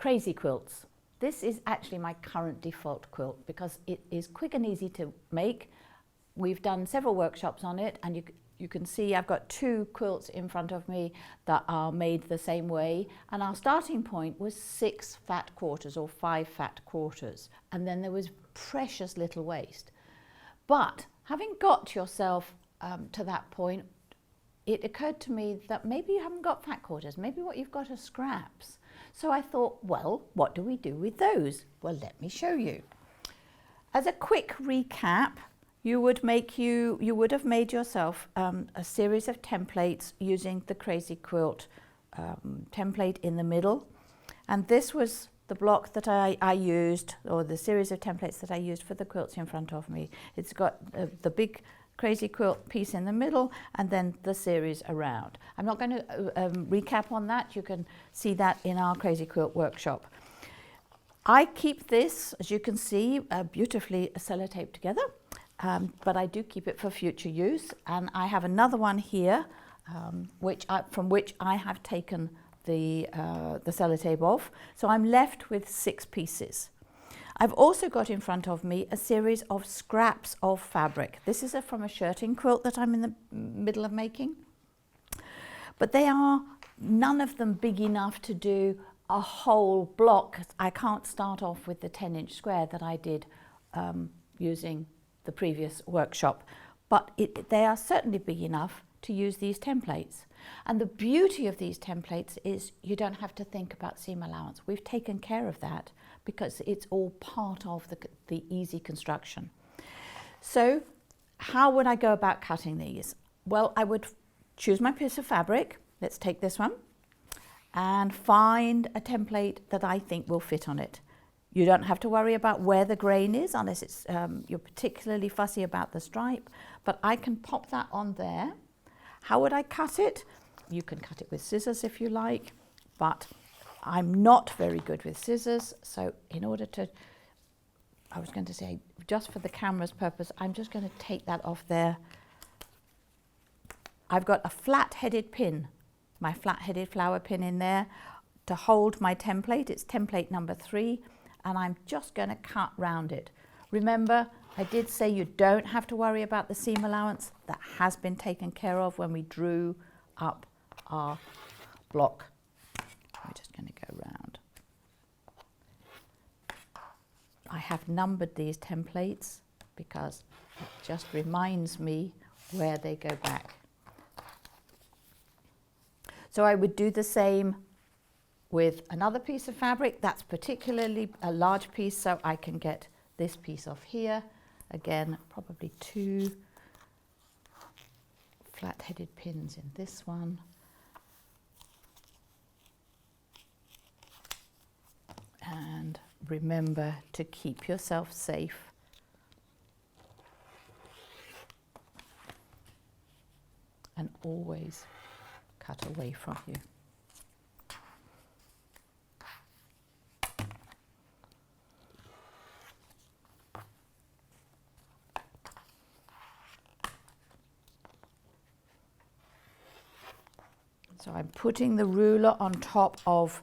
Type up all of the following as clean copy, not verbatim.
Crazy Quilts. This is actually my current default quilt because it is quick and easy to make. We've done several workshops on it, and you can see I've got 2 quilts in front of me that are made the same way, and our starting point was 6 fat quarters or 5 fat quarters, and then there was precious little waste. But having got yourself to that point, it occurred to me that maybe you haven't got fat quarters, maybe what you've got are scraps. So I thought, well, what do we do with those? Well, let me show you. As a quick recap, you would have made yourself a series of templates using the Crazy Quilt template in the middle. And this was the block that I used, or the series of templates that I used for the quilts in front of me. It's got the big Crazy Quilt piece in the middle and then the series around. I'm not going to recap on that. You can see that in our Crazy Quilt workshop. I keep this, as you can see, beautifully sellotaped together, but I do keep it for future use. And I have another one here, from which I have taken the sellotape off. So I'm left with 6 pieces. I've also got in front of me a series of scraps of fabric. This is from a shirting quilt that I'm in the middle of making. But they are none of them big enough to do a whole block. I can't start off with the 10-inch square that I did using the previous workshop. But they are certainly big enough to use these templates. And the beauty of these templates is you don't have to think about seam allowance. We've taken care of that because it's all part of the easy construction. So how would I go about cutting these? Well, I would choose my piece of fabric. Let's take this one and find a template that I think will fit on it. You don't have to worry about where the grain is unless it's, you're particularly fussy about the stripe, but I can pop that on there. How would I cut it? You can cut it with scissors if you like, but I'm not very good with scissors, so in order to, I was going to say, just for the camera's purpose, I'm just going to take that off there. I've got a flat-headed pin, my flat-headed flower pin in there to hold my template. It's template number 3, and I'm just going to cut round it. Remember, I did say you don't have to worry about the seam allowance. That has been taken care of when we drew up our block. We're just going to go round. I have numbered these templates because it just reminds me where they go back. So I would do the same with another piece of fabric. That's particularly a large piece, so I can get this piece off here. Again, probably 2 flat-headed pins in this one. And remember to keep yourself safe. And always cut away from you. So I'm putting the ruler on top of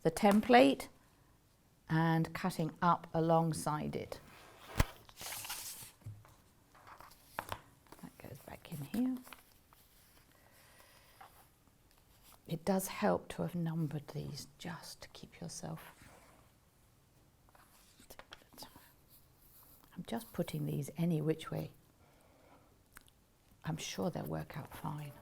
the template and cutting up alongside it. That goes back in here. It does help to have numbered these just to keep yourself. I'm just putting these any which way. I'm sure they'll work out fine.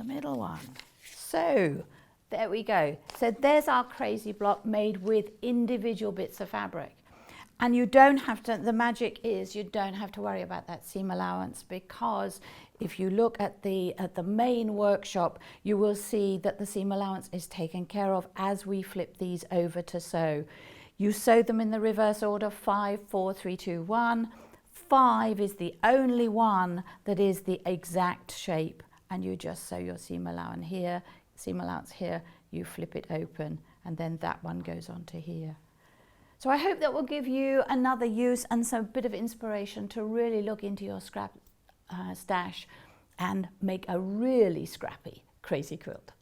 Middle one. So there we go. So there's our crazy block made with individual bits of fabric. And you don't have to, the magic is you don't have to worry about that seam allowance, because if you look at the main workshop, you will see that the seam allowance is taken care of as we flip these over to sew. You sew them in the reverse order, 5, 4, 3, 2, 1. 5 is the only one that is the exact shape, and you just sew your seam allowance here, you flip it open, and then that one goes onto here. So I hope that will give you another use and some bit of inspiration to really look into your scrap stash and make a really scrappy crazy quilt.